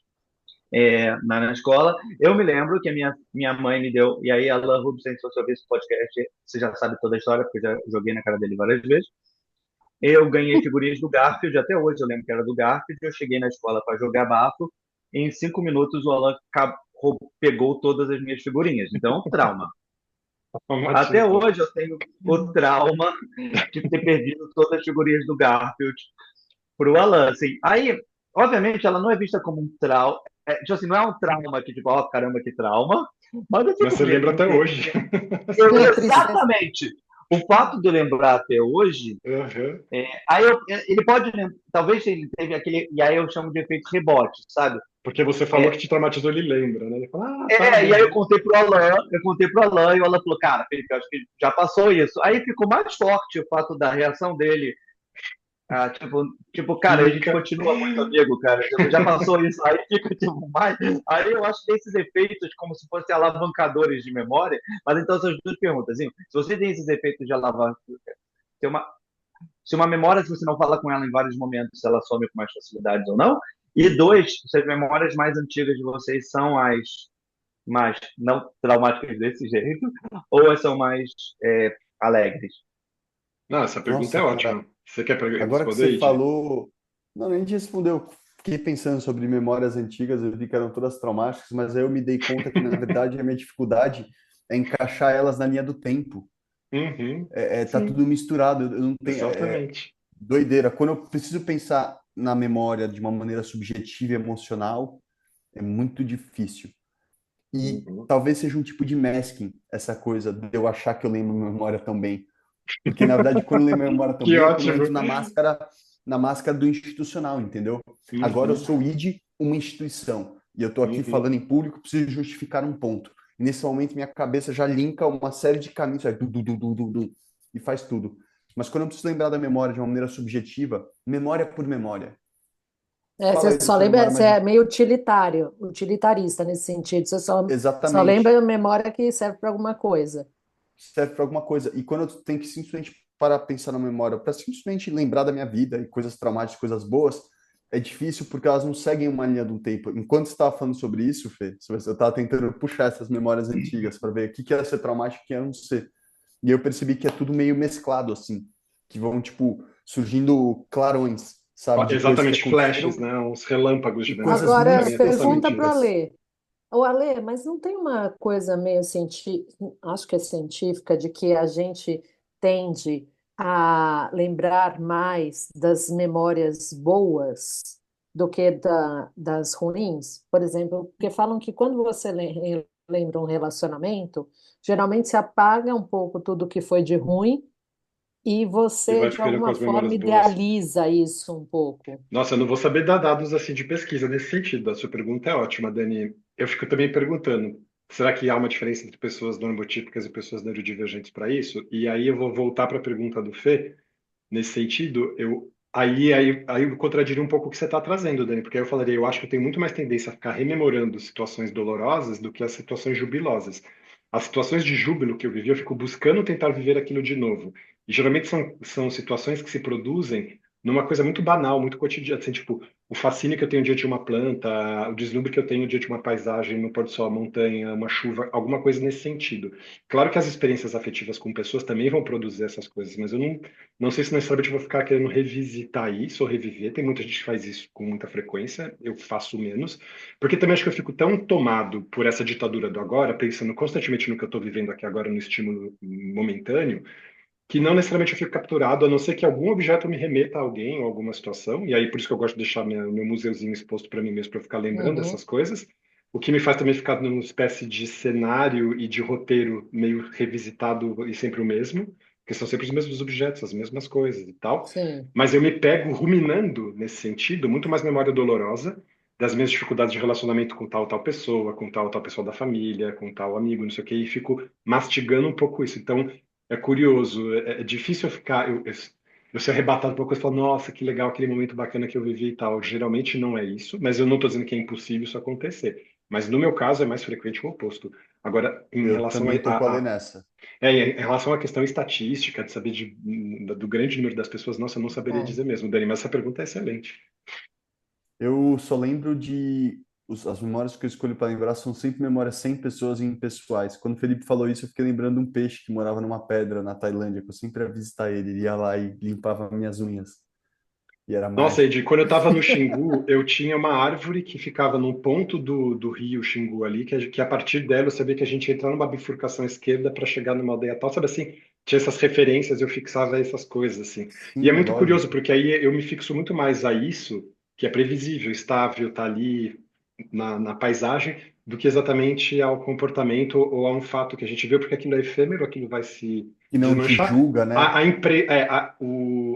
na escola, eu me lembro que a minha mãe me deu, e aí Alan Rubens, se você ouvir esse podcast, você já sabe toda a história, porque eu já joguei na cara dele várias vezes. Eu ganhei figurinhas do Garfield, até hoje eu lembro que era do Garfield. Eu cheguei na escola para jogar bafo. Em 5 minutos o Alan pegou todas as minhas figurinhas. Então, trauma. Até Traumatismo. hoje eu tenho o trauma de ter perdido todas as figurinhas do Garfield pro Alan. Assim. Aí, obviamente, ela não é vista como um trauma. tipo assim, não é um trauma que, tipo, ó, caramba, que trauma, mas eu Mas fico você lembra até vendo. hoje. Que tristeza. Exatamente. O fato de eu lembrar até hoje, Aham. aí ele pode, talvez ele teve aquele, e aí eu chamo de efeito rebote, sabe? Porque você falou que te traumatizou, ele lembra, né? Ele fala, ah, tá, E aí beleza. Eu contei pro Alan, e o Alan falou, cara, Felipe, eu acho que já passou isso. Aí ficou mais forte o fato da reação dele. Cara, a gente Fica. continua muito amigo, cara. Tipo, já passou isso, aí fica tipo mais. Aí eu acho que tem esses efeitos como se fossem alavancadores de memória. Mas então, essas duas perguntas, assim, se você tem esses efeitos de alavanca, se uma, se uma memória, se você não fala com ela em vários momentos, ela some com mais facilidade ou não. E dois, se as memórias mais antigas de vocês são as mais não traumáticas desse jeito, ou são mais alegres? Não, essa pergunta é Nossa, cara, ótima. Você quer agora que responder, você Id? falou. Não, nem te respondeu. Fiquei pensando sobre memórias antigas, eu vi que eram todas traumáticas, mas aí eu me dei conta que, na verdade, a minha dificuldade é encaixar elas na linha do tempo. Uhum. Tá Sim, tudo misturado, eu não tenho. exatamente. Doideira. Quando eu preciso pensar na memória de uma maneira subjetiva e emocional, é muito difícil. E Uhum. talvez seja um tipo de masking, essa coisa de eu achar que eu lembro minha memória tão bem. Porque, na verdade, quando eu lembro minha memória tão Que bem é quando eu ótimo. entro na máscara do institucional, entendeu? Agora eu Uhum. sou o ID, uma instituição. E eu estou aqui Uhum. falando em público, preciso justificar um ponto. E nesse momento, minha cabeça já linka uma série de caminhos, vai, e faz tudo. Mas quando eu preciso lembrar da memória de uma maneira subjetiva, memória por memória. Fala Você aí da só sua lembra, memória você mais. é meio utilitário, utilitarista nesse sentido. Você só lembra Exatamente. a memória que serve para alguma coisa. Serve para alguma coisa. E quando eu tenho que simplesmente parar pensar na memória, para simplesmente lembrar da minha vida e coisas traumáticas, coisas boas, é difícil porque elas não seguem uma linha do tempo. Enquanto você estava falando sobre isso, Fê, eu estava tentando puxar essas memórias antigas para ver o que era ser traumático e o que era não ser. E eu percebi que é tudo meio mesclado, assim, que vão, tipo, surgindo clarões, Ó, sabe, de coisas que exatamente, aconteceram flashes, né? Uns relâmpagos de e coisas memória. Para muito Agora, mim é totalmente pergunta para o isso. específicas. Alê. O Alê, mas não tem uma coisa meio científica, acho que é científica, de que a gente tende a lembrar mais das memórias boas do que das ruins? Por exemplo, porque falam que quando você lembra um relacionamento, geralmente se apaga um pouco tudo que foi de ruim e E você, vai de ficando com alguma as memórias forma, boas. idealiza isso um pouco. Nossa, eu não vou saber dar dados assim de pesquisa nesse sentido. A sua pergunta é ótima, Dani. Eu fico também perguntando, será que há uma diferença entre pessoas normotípicas e pessoas neurodivergentes para isso? E aí eu vou voltar para a pergunta do Fê. Nesse sentido, aí eu contradiria um pouco o que você está trazendo, Dani, porque aí eu falaria, eu acho que eu tenho muito mais tendência a ficar rememorando situações dolorosas do que as situações jubilosas. As situações de júbilo que eu vivi, eu fico buscando tentar viver aquilo de novo. E geralmente são situações que se produzem numa coisa muito banal, muito cotidiana, assim, tipo, o fascínio que eu tenho diante de uma planta, o deslumbre que eu tenho diante de uma paisagem, no pôr do sol, a montanha, uma chuva, alguma coisa nesse sentido. Claro que as experiências afetivas com pessoas também vão produzir essas coisas, mas eu não sei se necessariamente eu vou ficar querendo revisitar isso ou reviver. Tem muita gente que faz isso com muita frequência, eu faço menos. Porque também acho que eu fico tão tomado por essa ditadura do agora, pensando constantemente no que eu estou vivendo aqui agora, no estímulo momentâneo, que não necessariamente eu fico capturado, a não ser que algum objeto me remeta a alguém ou alguma situação. E aí por isso que eu gosto de deixar meu museuzinho exposto para mim mesmo, para eu ficar lembrando Uhum, dessas coisas. O que me faz também ficar numa espécie de cenário e de roteiro meio revisitado e sempre o mesmo, que são sempre os mesmos objetos, as mesmas coisas e tal. sim. Mas eu me pego ruminando nesse sentido, muito mais memória dolorosa das minhas dificuldades de relacionamento com tal pessoa, com tal pessoa da família, com tal amigo, não sei o quê, e fico mastigando um pouco isso. Então, é curioso, é difícil eu ficar, eu ser arrebatado por uma coisa e falar, nossa, que legal, aquele momento bacana que eu vivi e tal. Geralmente não é isso, mas eu não estou dizendo que é impossível isso acontecer. Mas no meu caso é mais frequente o oposto. Agora, em Eu relação também tô com a lei nessa. em relação à questão estatística, de saber do grande número das pessoas, nossa, eu não saberia É. dizer mesmo, Dani, mas essa pergunta é excelente. Eu só lembro as memórias que eu escolho para lembrar são sempre memórias sem pessoas e impessoais. Quando o Felipe falou isso, eu fiquei lembrando de um peixe que morava numa pedra na Tailândia, que eu sempre ia visitar ele, ele ia lá e limpava minhas unhas. E era Nossa, mágico. Edi, quando eu estava no Xingu, eu tinha uma árvore que ficava num ponto do rio Xingu ali, que a partir dela eu sabia que a gente ia entrar numa bifurcação esquerda para chegar numa aldeia tal, sabe assim? Tinha essas referências, eu fixava essas coisas assim. E é Sim, muito curioso, lógico. porque aí eu me fixo muito mais a isso, que é previsível, estável, tá ali. na paisagem do que exatamente ao comportamento ou a um fato que a gente viu, porque aquilo é efêmero, aquilo vai se Que não te desmanchar. julga, né?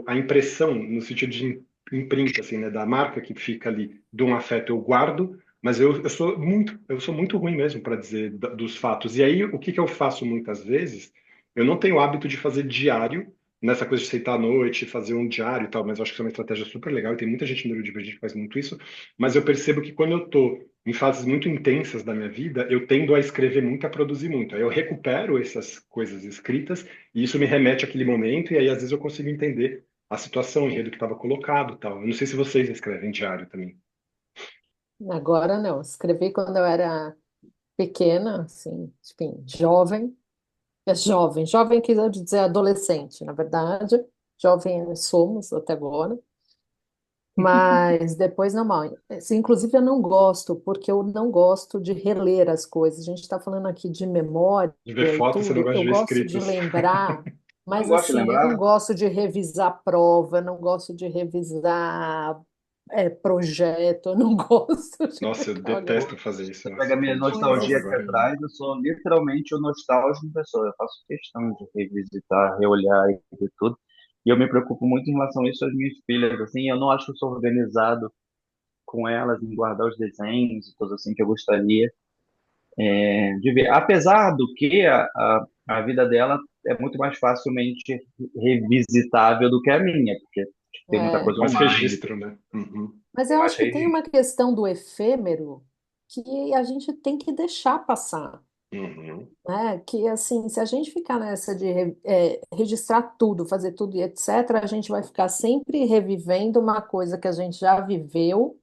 A impressão, no sentido de imprint, assim, né, da marca que fica ali, de um afeto eu guardo, mas eu sou muito ruim mesmo para dizer dos fatos. E aí, o que que eu faço muitas vezes? Eu não tenho o hábito de fazer diário, nessa coisa de sentar à noite, fazer um diário e tal, mas eu acho que isso é uma estratégia super legal e tem muita gente neurodivergente que faz muito isso. Mas eu percebo que quando eu estou em fases muito intensas da minha vida, eu tendo a escrever muito, a produzir muito. Aí eu recupero essas coisas escritas e isso me remete àquele momento e aí às vezes eu consigo entender a situação, o enredo que estava colocado, e tal. Eu não sei se vocês escrevem diário também. Agora não. Escrevi quando eu era pequena, assim, enfim, jovem. É jovem, jovem quer dizer adolescente, na verdade. Jovem somos até agora. Mas depois não mal. Inclusive, eu não gosto, porque eu não gosto de reler as coisas. A gente está falando aqui de memória De ver e fotos, você não tudo. gosta Eu de ver gosto de escritos. lembrar, Não mas gosto de assim, eu não lembrar? gosto de revisar prova, eu não gosto de revisar projeto, eu não gosto de Nossa, eu ficar olhando. detesto fazer isso. Você Nossa, pega você a minha falou de Mas prova nostalgia aqui agora. assim, atrás, eu sou literalmente o nostálgico da pessoa. Eu faço questão de revisitar, reolhar e ver tudo. E eu me preocupo muito em relação a isso às minhas filhas, assim, eu não acho que eu sou organizado com elas em guardar os desenhos e tudo assim que eu gostaria de ver. Apesar do que a vida dela é muito mais facilmente revisitável do que a minha, porque tem muita é. coisa Mais online, registro, né? Uhum. Mas tem eu mais acho que tem uma registro. questão do efêmero que a gente tem que deixar passar. Uhum. Né? Que assim, se a gente ficar nessa de registrar tudo, fazer tudo e etc., a gente vai ficar sempre revivendo uma coisa que a gente já viveu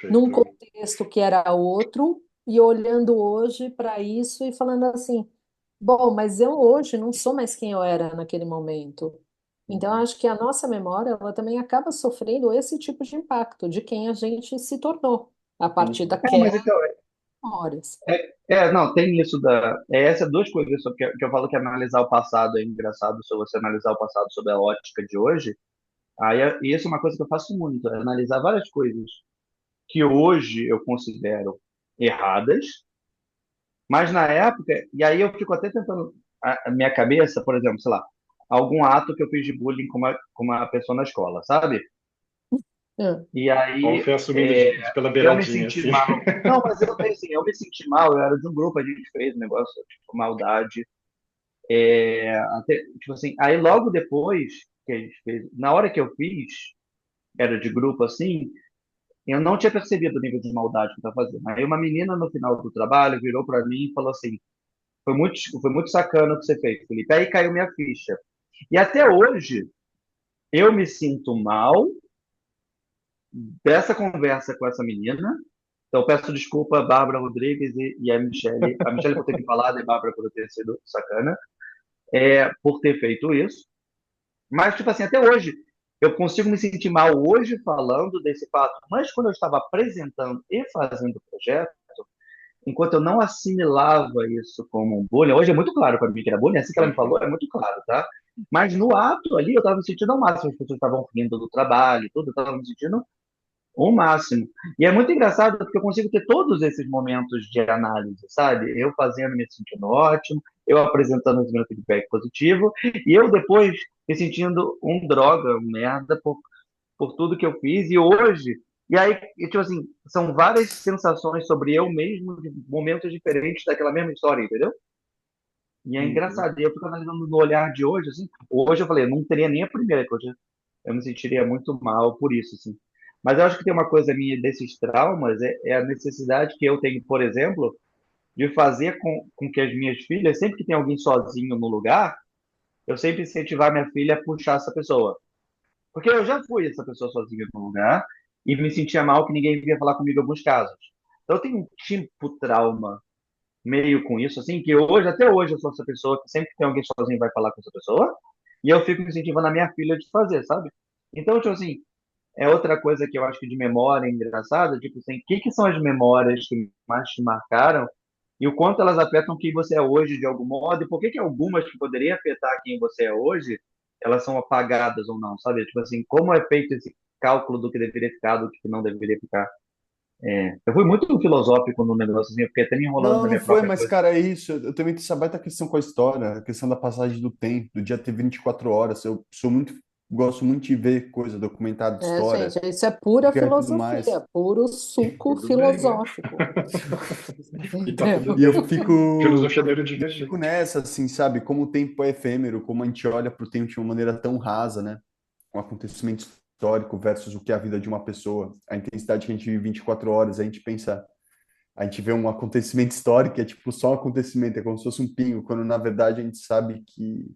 num Perfeito. contexto que era outro e olhando hoje para isso e falando assim, bom, mas eu hoje não sou mais quem eu era naquele momento. Então, eu Uhum. acho que a nossa memória, ela também acaba sofrendo esse tipo de impacto de quem a gente se tornou a partir Uhum. Mas daquelas então, memórias. não, tem isso essas duas coisas só que eu falo que analisar o passado é engraçado se você analisar o passado sob a ótica de hoje. E isso é uma coisa que eu faço muito, é analisar várias coisas que hoje eu considero erradas, mas na época, e aí eu fico até tentando a minha cabeça, por exemplo, sei lá, algum ato que eu fiz de bullying com uma pessoa na escola, sabe? É. E Ó, aí foi assumindo pela eu me beiradinha, senti assim. mal. Não, mas assim, eu me senti mal, eu era de um grupo, a gente fez um negócio, tipo, maldade. Tipo assim, aí logo depois que a gente fez, na hora que eu fiz, era de grupo assim, eu não tinha percebido o nível de maldade que eu estava fazendo. Aí uma menina no final do trabalho virou para mim e falou assim: foi muito sacana o que você fez, Felipe. Aí caiu minha ficha. E até hoje eu me sinto mal dessa conversa com essa menina. Então peço desculpa a Bárbara Rodrigues e a Michelle. A Michelle por ter me falado e a Bárbara por ter sido sacana, por ter feito isso. Mas, tipo assim, até hoje, eu consigo me sentir mal hoje falando desse fato. Mas quando eu estava apresentando e fazendo o projeto, enquanto eu não assimilava isso como um bullying, hoje é muito claro para mim que era bullying, assim que ela me falou, Uhum. é muito claro, tá? Mas no ato ali, eu estava me sentindo ao máximo, as pessoas estavam rindo do trabalho, tudo, eu estava me sentindo o máximo. E é muito engraçado porque eu consigo ter todos esses momentos de análise, sabe? Eu fazendo, me sentindo ótimo, eu apresentando esse meu feedback positivo, e eu depois me sentindo um droga, um merda, por tudo que eu fiz. E hoje, tipo assim, são várias sensações sobre eu mesmo, de momentos diferentes daquela mesma história, entendeu? E é Uhum. engraçado. E eu fico analisando no olhar de hoje, assim, hoje eu falei, eu não teria nem a primeira, que hoje eu me sentiria muito mal por isso, assim. Mas eu acho que tem uma coisa minha desses traumas, é a necessidade que eu tenho, por exemplo, de fazer com que as minhas filhas, sempre que tem alguém sozinho no lugar, eu sempre incentivar minha filha a puxar essa pessoa. Porque eu já fui essa pessoa sozinha no lugar e me sentia mal que ninguém vinha falar comigo em alguns casos. Então eu tenho um tipo trauma meio com isso, assim, que hoje, até hoje, eu sou essa pessoa que sempre que tem alguém sozinho vai falar com essa pessoa, e eu fico incentivando a minha filha de fazer, sabe? Então, tipo assim, é outra coisa que eu acho que de memória é engraçada, tipo assim, o que que são as memórias que mais te marcaram e o quanto elas afetam quem você é hoje de algum modo, e por que que algumas que poderiam afetar quem você é hoje, elas são apagadas ou não, sabe? Tipo assim, como é feito esse cálculo do que deveria ficar, do que não deveria ficar. Eu fui muito filosófico no negócio, assim, eu fiquei até me enrolando Não, na não minha foi, própria mas, coisa. cara, é isso. Eu também tenho essa baita questão com a história, a questão da passagem do tempo, do dia ter 24 horas. Eu sou muito, gosto muito de ver coisa, documentário de É, gente, história, isso é pura e tudo mais. filosofia, puro suco Tudo bem, né? filosófico. E tá tudo E eu bem. fico, Filosofia e eu fico neurodivergente. nessa, assim, sabe? Como o tempo é efêmero, como a gente olha para o tempo de uma maneira tão rasa, né? Um acontecimento histórico versus o que é a vida de uma pessoa. A intensidade que a gente vive 24 horas, a gente pensa, a gente vê um acontecimento histórico, é tipo só um acontecimento, é como se fosse um pingo, quando na verdade a gente sabe que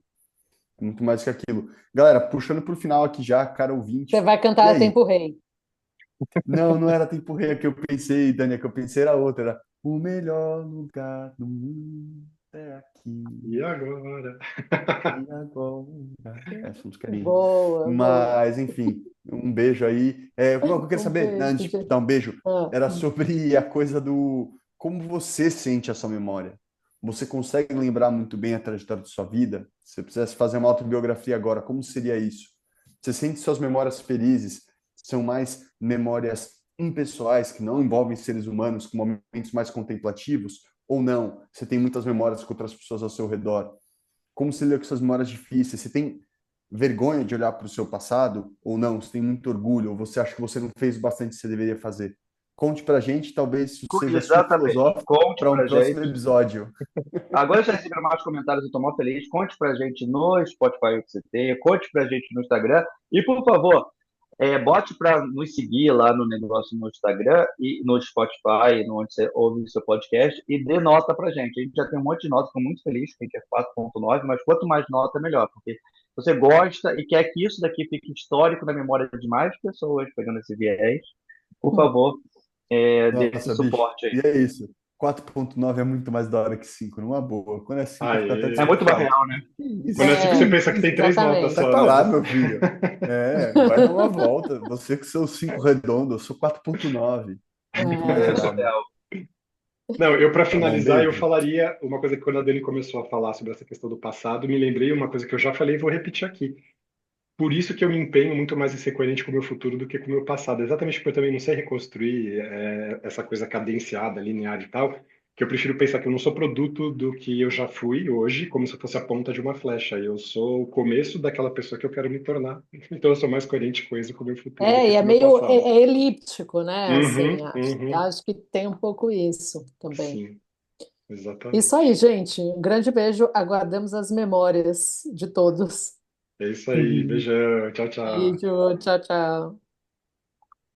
é muito mais que aquilo. Galera, puxando para o final aqui já, cara Você ouvinte, vai e cantar aí? Tempo Rei. Não, não era Tempo Rei que eu pensei, Dani, que eu pensei era outra, era o melhor lugar do mundo é aqui. E agora? E agora? Essa música é linda. Boa, boa. Mas, enfim, um beijo aí. O que eu quero Um saber, né, beijo, antes de gente. dar um beijo, Ah, era sobre a coisa do como você sente a sua memória. Você consegue lembrar muito bem a trajetória de sua vida? Se você precisasse fazer uma autobiografia agora, como seria isso? Você sente suas memórias felizes? São mais memórias impessoais, que não envolvem seres humanos, com momentos mais contemplativos? Ou não? Você tem muitas memórias com outras pessoas ao seu redor? Como você lida com essas memórias difíceis? Você tem vergonha de olhar para o seu passado ou não? Você tem muito orgulho? Ou você acha que você não fez o bastante que você deveria fazer? Conte para a gente, talvez isso seja assunto Exatamente. filosófico Conte para um pra próximo gente. episódio. Agora já receberam mais comentários, eu tô mó feliz. Conte pra gente no Spotify o que você tem, conte pra gente no Instagram. E, por favor, bote para nos seguir lá no negócio no Instagram e no Spotify, no onde você ouve o seu podcast, e dê nota pra gente. A gente já tem um monte de nota, fico muito feliz, que a gente é 4,9, mas quanto mais nota, melhor, porque você gosta e quer que isso daqui fique histórico na memória de mais pessoas, pegando esse viés, por favor, dê esse Nossa, bicho. suporte aí. E é isso. 4,9 é muito mais da hora que 5, numa boa. Quando é 5, eu fico até É Aê. muito mais desconfiado. real, né? Que Quando é isso? assim que você é, pensa que tem três notas Sai só, exatamente. pra né? lá, meu filho. Vai dar uma volta. Você com seus 5 redondos, eu sou 4,9. Muito mais É legal, É, mano. surreal. Não, eu para Tá bom, um finalizar, eu beijo. falaria uma coisa que quando a Dani começou a falar sobre essa questão do passado, me lembrei uma coisa que eu já falei e vou repetir aqui. Por isso que eu me empenho muito mais em ser coerente com o meu futuro do que com o meu passado. Exatamente porque eu também não sei reconstruir essa coisa cadenciada, linear e tal, que eu prefiro pensar que eu não sou produto do que eu já fui hoje, como se eu fosse a ponta de uma flecha. Eu sou o começo daquela pessoa que eu quero me tornar. Então eu sou mais coerente com isso, com o meu futuro do é, que e é com o meu meio passado. elíptico, né? Assim, Uhum, acho, uhum. acho que tem um pouco isso também. Sim, Isso aí, exatamente. gente. Um grande beijo. Aguardamos as memórias de todos. É isso aí. Beijão. Tchau, tchau. Beijo, tchau, tchau.